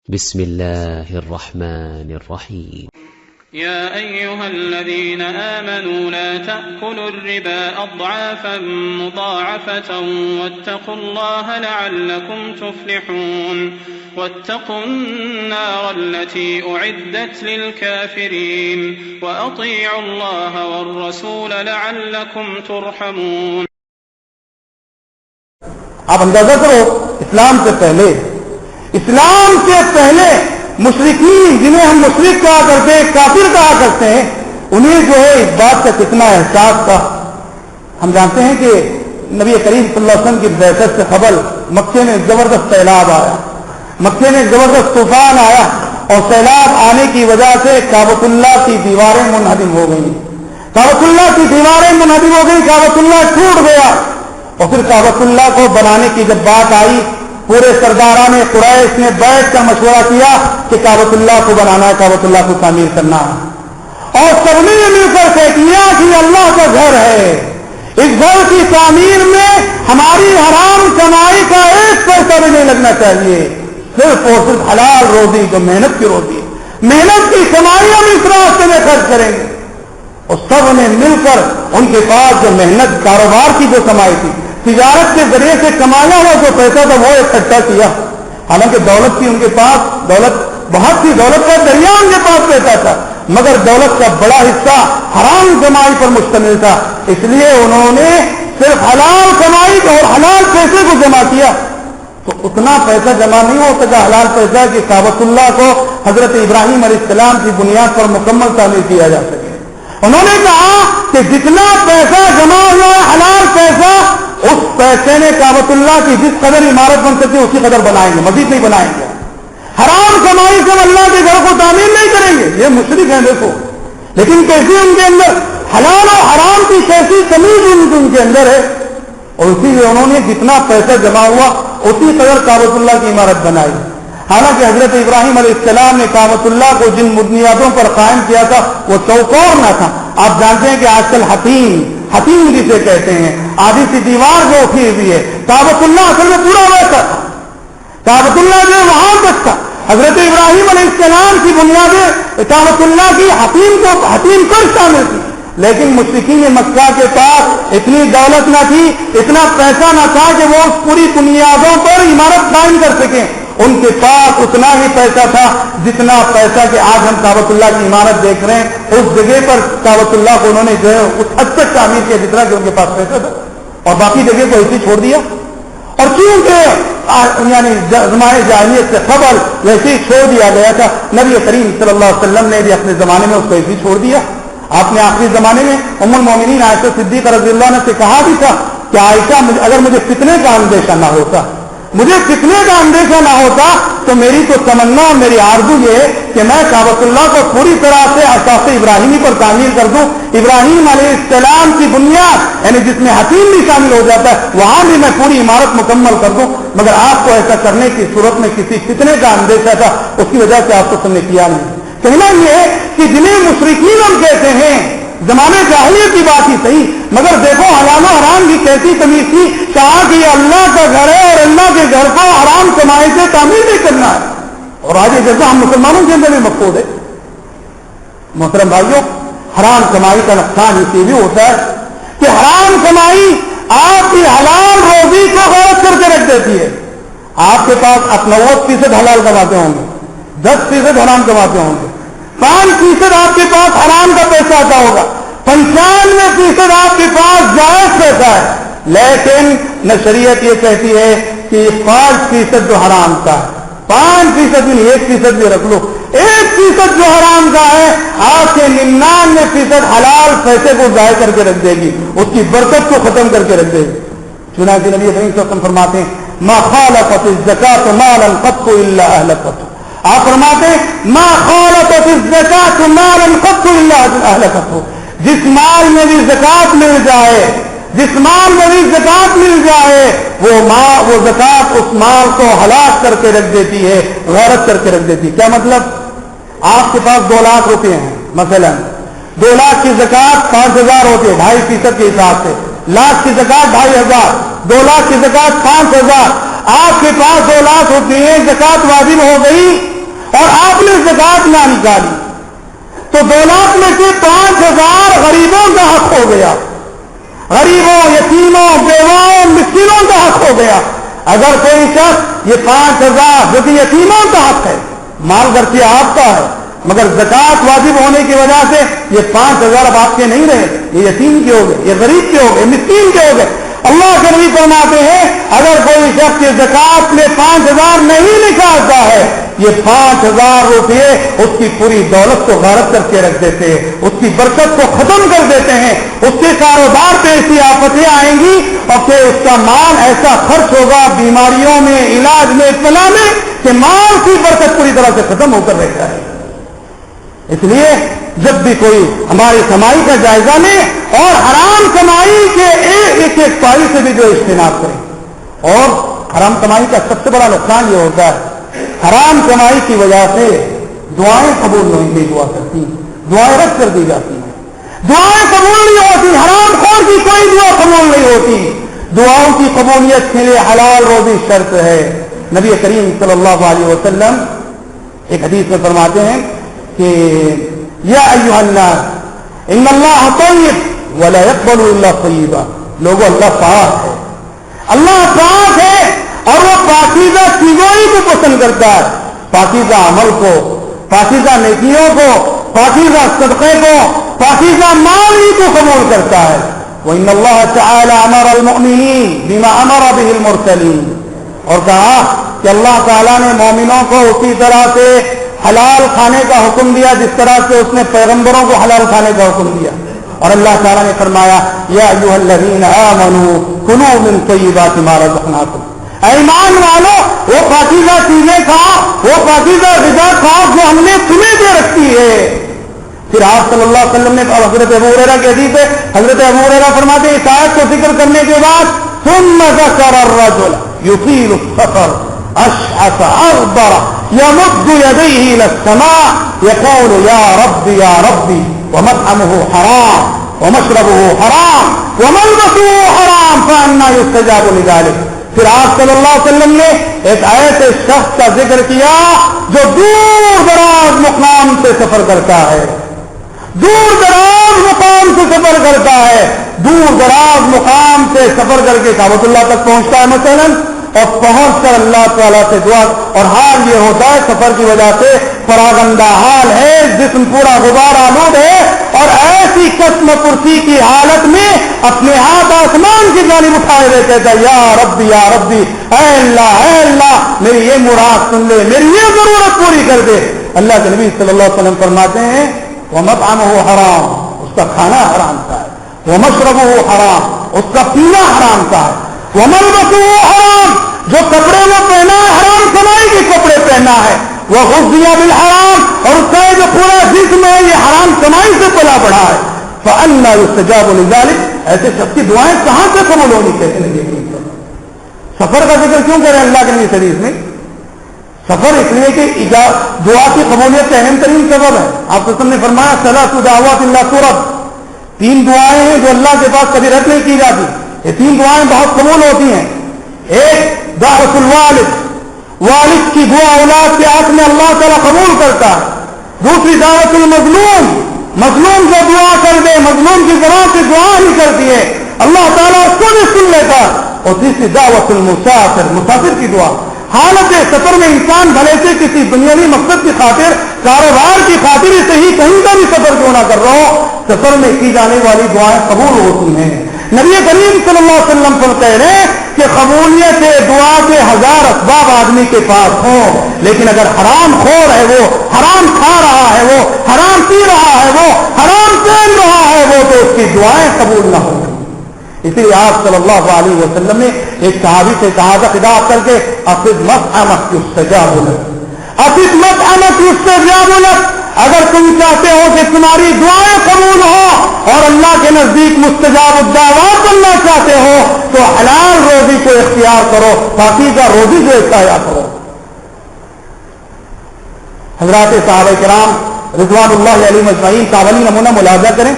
بسم الله الرحمن الرحيم. يا أيها الذين آمنوا لا تأكلوا الربا أضعافا مضاعفة واتقوا الله لعلكم تفلحون واتقوا النار التي أعدت للكافرين وأطيعوا الله والرسول لعلكم ترحمون. آپ اندازہ کرو اسلام سے پہلے مشرکین جنہیں ہم مشرک کہا کرتے ہیں، کافر کہا کرتے ہیں، انہیں جو ہے اس بات کا کتنا احساس تھا. ہم جانتے ہیں کہ نبی کریم صلی اللہ علیہ وسلم کی بعثت سے قبل مکے میں زبردست سیلاب آیا، مکے میں زبردست طوفان آیا، اور سیلاب آنے کی وجہ سے کعبۃ اللہ کی دیواریں منہدم ہو گئیں، کعبۃ اللہ کی دیواریں منہدم ہو گئی، کعبۃ اللہ ٹوٹ گیا. اور پھر کعبۃ اللہ کو بنانے کی جب بات آئی، پورے سرداران قریش نے بیٹھ کر مشورہ کیا کہ کعبۃ اللہ کو بنانا ہے، کعبۃ اللہ کو تعمیر کرنا ہے، اور سب نے مل کر طے کیا کہ اللہ کا گھر ہے، اس گھر کی تعمیر میں ہماری حرام کمائی کا ایک پیسہ بھی نہیں لگنا چاہیے، صرف اور صرف حلال روزی، جو محنت کی روزی، محنت کی کمائی ہم اس راستے میں خرچ کریں گے. اور سب نے مل کر ان کے پاس جو محنت کاروبار کی جو کمائی تھی، تجارت کے ذریعے سے کمایا ہوا جو پیسہ تھا، وہ اکٹھا کیا. حالانکہ دولت تھی ان کے پاس، دولت بہت سی، دولت کا دریا ان کے پاس پیسہ تھا، مگر دولت کا بڑا حصہ حرام کمائی پر مشتمل تھا. اس لیے انہوں نے صرف حلال کمائی اور حلال پیسے کو جمع کیا. تو اتنا پیسہ جمع نہیں ہو سکا حلال پیسہ کہ کعبۃ اللہ کو حضرت ابراہیم علیہ السلام کی بنیاد پر مکمل تعمیر کیا جا سکے. انہوں نے کہا کہ جتنا پیسہ جمع ہوا ہے حلال پیسہ، اس پیسے نے کعبۃ اللہ کی جس قدر عمارت بن سکتی اسی قدر بنائیں گے، مزید نہیں بنائیں گے. حرام کمائی سے اللہ کے گھر کو تعمیر نہیں کریں گے. یہ مشرک ہیں دیکھو، لیکن کیسی ان کے اندر حلال اور حرام کی کیسی تمیز ان کے اندر ہے. اور اسی لیے انہوں نے جتنا پیسہ جمع ہوا اسی قدر کعبۃ اللہ کی عمارت بنائی. حالانکہ حضرت ابراہیم علیہ السلام نے کعبۃ اللہ کو جن بنیادوں پر قائم کیا تھا وہ چوکور نہ تھا. آپ جانتے ہیں کہ آج کل حتیم جسے کہتے ہیں، آدھی سی دیوار جو اٹھی ہوئی ہے، کعبۃ اللہ اصل میں پورا ویسا تھا. کعبۃ اللہ جو وہاں تک تھا، حضرت ابراہیم علیہ السلام کی بنیادیں کعبۃ اللہ کی حتیم کر شامل تھی. لیکن مشرکین مکہ کے پاس اتنی دولت نہ تھی، اتنا پیسہ نہ تھا کہ وہ اس پوری بنیادوں پر عمارت قائم کر سکیں. ان کے پاس اتنا ہی پیسہ تھا جتنا پیسہ کہ آج ہم کعبۃ اللہ کی عمارت دیکھ رہے ہیں، اس جگہ پر کعبۃ اللہ کو انہوں نے جو ہے اس حد تک تعمیر کیا جتنا کہ ان کے پاس پیسہ تھا، اور باقی جگہ کو ایسے چھوڑ دیا. اور کیونکہ یعنی زمانے جاہلیت سے قبل ویسے ہی چھوڑ دیا گیا تھا، نبی کریم صلی اللہ علیہ وسلم نے بھی اپنے زمانے میں اس کو ایسے ہی چھوڑ دیا. آپ نے آخری زمانے میں ام المومنین عائشہ صدیقہ رضی اللہ عنہ سے کہا بھی تھا کہ عائشہ اگر مجھے فتنے کا اندیشہ نہ ہوتا، مجھے فتنے کا اندیشہ نہ ہوتا تو میری تو تمنا اور میری آرزو یہ ہے کہ میں کعبۃ اللہ کو پوری طرح سے اساس ابراہیمی پر تعمیر کر دوں. ابراہیم علیہ السلام کی بنیاد یعنی جس میں حتیم بھی شامل ہو جاتا ہے، وہاں بھی میں پوری عمارت مکمل کر دوں. مگر آپ کو ایسا کرنے کی صورت میں کسی فتنے کا اندیشہ تھا، اس کی وجہ سے آپ کو تم نے کیا نہیں. کہنا یہ ہے کہ جنہیں مشرکین ہم کہتے ہیں، زمانے جاہلیت کی بات ہی صحیح، مگر دیکھو حلال و حرام کی کیسی تمیز تھی. کہا کہ یہ اللہ کا گھر ہے اور اللہ کے گھر کو حرام کمائی سے تعمیر نہیں کرنا ہے. اور آج یہ جیسا ہم مسلمانوں کے اندر بھی مقصود ہے. محترم بھائیوں، حرام کمائی کا نقصان اس لیے بھی ہوتا ہے کہ حرام کمائی آپ کی حلال روزی کو غلط کر کے رکھ دیتی ہے. آپ کے پاس 90% حلال کماتے ہوں گے، 10% حرام کماتے ہوں گے، 5% آپ کے پاس حرام کا پیسہ آتا ہوگا، 95% آپ کے پاس جائز پیسہ ہے. لیکن نہ شریعت یہ کہتی ہے کہ 5% جو حرام کا ہے، 5% بھی نہیں، 1% بھی رکھ لو، 1% جو حرام کا ہے آپ کے 99% حلال پیسے کو ضائع کر کے رکھ دے گی، اس کی برکت کو ختم کر کے رکھ دے گی. چنانچہ نبی کریم صلی اللہ علیہ وسلم فرماتے ہیں ما خالفت الزکاة مالا قط الا اهلكته. آپ فرماتے ہیں ما خالفت الزکاة مالا قط الا اهلكته. جس مال میں بھی زکات مل جائے، جس مال میں بھی زکات مل جائے، وہ زکات اس مال کو ہلاک کر کے رکھ دیتی ہے، غارت کر کے رکھ دیتی ہے. کیا مطلب؟ آپ کے پاس 2 لاکھ روپے ہیں، مثلا 2 لاکھ کی زکات 5000 ہوتی ہے 2.5% کے حساب سے، لاکھ کی زکات 2500، 2 لاکھ کی زکات 5000. آپ کے پاس 2 لاکھ حالات ہوتی ہے زکات واجب ہو گئی اور آپ نے زکات نہ نکالی تو 2 لاکھ میں سے 5,000 غریبوں کا حق ہو گیا، غریبوں، یتیموں، بیواؤں، مسکینوں کا حق ہو گیا۔ اگر کوئی شخص یہ 5,000 جو کہ یتیموں کا حق ہے، مال گھر کے آپ کا ہے مگر زکات واجب ہونے کی وجہ سے یہ 5,000 اب آپ کے نہیں رہے، یہ یتیم کے ہو گئے، یہ غریب کے ہو گئے، مسکین کے ہو گئے۔ اللہ کے نبی فرماتے ہیں اگر کوئی شخص یہ زکات میں 5,000 نہیں نکالتا ہے، یہ 5,000 روپئے اس کی پوری دولت کو غارت کر کے رکھ دیتے ہیں، اس کی برکت کو ختم کر دیتے ہیں، اس کے کاروبار پہ ایسی آفتیں آئیں گی اور پھر اس کا مال ایسا خرچ ہوگا بیماریوں میں، علاج میں، اطلاع میں کہ مال کی برکت پوری طرح سے ختم ہو کر رہ جائے۔ اس لیے جب بھی کوئی ہماری کمائی کا جائزہ لے اور حرام کمائی کے ایک پائی سے بھی جو اجتناب کرے۔ اور حرام کمائی کا سب سے بڑا نقصان یہ ہوتا ہے حرام کمائی کی وجہ سے دعائیں قبول نہیں ہوا کرتی، دعائیں رد کر دی جاتی ہیں، دعائیں قبول نہیں ہوتی، حرام خور کی کوئی دعا قبول نہیں ہوتی۔ دعاؤں کی قبولیت کے لیے حلال روزی شرط ہے۔ نبی کریم صلی اللہ علیہ وسلم ایک حدیث میں فرماتے ہیں کہ یا ایھا الناس ان اللہ طیب ولا يقبل الا طیبا، لوگوں اللہ پاک ہے، اللہ پاک ہے اور وہ پاکیزہ چیزوں ہی کو پسند کرتا ہے، پاکیزہ عمل کو، پاکیزہ نیکیوں کو، پاکیزہ صدقے کو، پاکیزہ مال ہی کو قبول کرتا ہے۔ وان اللہ تعالی امر المؤمنین بما امر به المرسلین، اور کہا کہ اللہ تعالیٰ نے مومنوں کو اسی طرح سے حلال کھانے کا حکم دیا جس طرح سے اس نے پیغمبروں کو حلال کھانے کا حکم دیا۔ اور اللہ تعالیٰ نے فرمایا یا ایھا الذین آمنوا کلوا من طیبات ما رزقناکم، اے ایمان والو وہ پاکیزہ چیزیں کھاؤ، وہ پاکیزہ غذا کھاؤ جو ہم نے تمہیں دے رکھی ہے۔ پھر آپ صلی اللہ علیہ وسلم نے حضرت ابو ہریرہ کی حدیث ہے، حضرت ابو ہریرہ فرماتے ہیں اس آیت کو ذکر کرنے کے بعد ثم ذکر الرجل یطیل السفر اشعث اغبر يمد يديه الى السماء يقول يا ربي يا ربي ومطعمه حرام ومشربه حرام وملبسه حرام فأنى يستجاب لذلك۔ پھر آپ صلی اللہ علیہ وسلم نے ایک ایسے شخص کا ذکر کیا جو دور دراز مقام سے سفر کرتا ہے، دور دراز مقام سے سفر کرتا ہے، دور دراز مقام سے سفر کر کے کعبۃ اللہ تک پہنچتا ہے مثلاً، اور پہنچ کر اللہ تعالیٰ سے دعا، اور حال یہ ہوتا ہے سفر کی وجہ سے پراگندہ حال ہے، جسم پورا غبار آلود ہے، اور ایسی قسم پرسی کی حالت میں اپنے ہاتھ آسمان کی جانب اٹھائے ہوئے کہتا ہے یا ربی یا ربی، اے اللہ میری یہ مراد سن لے، میری یہ ضرورت پوری کر دے۔ اللہ کے نبی صلی اللہ علیہ وسلم فرماتے ہیں ومطعمه حرام، اس کا کھانا حرام کا ہے، ومشربه حرام، اس کا پینا حرام کا ہے، وملبسه حرام، جو کپڑے وہ پہنا ہے حرام کمائی کے کپڑے پہنا ہے، وغذی بالحرام، اور اس کا جو پورا جسم ہے یہ حرام کمائی سے پلا بڑھا ہے۔ فأنى يستجاب لذلك، ایسے شخص کی دعائیں کہاں سے قبول ہونی چاہیے؟ سفر کا ذکر کیوں کریں اللہ کے نبی حدیث میں؟ سفر اس لیے کہ دعا کی قبولیت کا اہم ترین سبب ہے۔ آپ وسلم نے فرمایا ثلاث دعوات لا ترد، 3 دعائیں ہیں جو اللہ کے پاس کبھی رد نہیں کی جاتی، یہ 3 دعائیں بہت قبول ہوتی ہیں۔ ایک دعوت الوالد، والد کی دعا اولاد کے حق میں اللہ تعالیٰ قبول کرتا ہے۔ دوسری دعوت المظلوم، مظلوم جو دعا کر دے، مظلوم کی زبان سے دعا ہی کرتی ہے اللہ تعالیٰ اس کو بھی سن لیتا۔ اور تیسری دعوت المسافر، مسافر کی دعا، حالت سفر میں انسان بھلے سے کسی دنیاوی مقصد کی خاطر، کاروبار کی خاطر سے ہی کہیں کا بھی سفر کیوں نہ کر رہا ہو، سفر میں کی جانے والی دعائیں قبول ہوتی ہیں۔ نبی کریم صلی اللہ علیہ وسلم پر کہہ رہے ہیں کہ قبولیت دعا کے 1000 اسباب آدمی کے پاس ہوں، لیکن اگر حرام خور ہے، وہ حرام کھا رہا ہے، وہ حرام پی رہا ہے، وہ حرام پہن رہا ہے، وہ تو اس کی دعائیں قبول نہ ہوں۔ اسی لیے آپ صلی اللہ علیہ وسلم نے ایک صحابی سے کہا تھا خطاب کر کے اَفِضْ مَطْعَمَكْ يُسْتَجَابُ لَكَ، اَفِضْ مَطْعَمَكْ يُسْتَجَابُ لَكَ، اگر تم چاہتے ہو کہ تمہاری دعائیں قبول ہو اور اللہ کے نزدیک مستجاب الدعوات بننا چاہتے ہو تو حلال روزی کو اختیار کرو، پاکیزہ روزی کو اختیار کرو۔ حضرات صحابہ کرام رضوان اللہ علیہم اجمعین کا اول نمونہ ملاحظہ کریں۔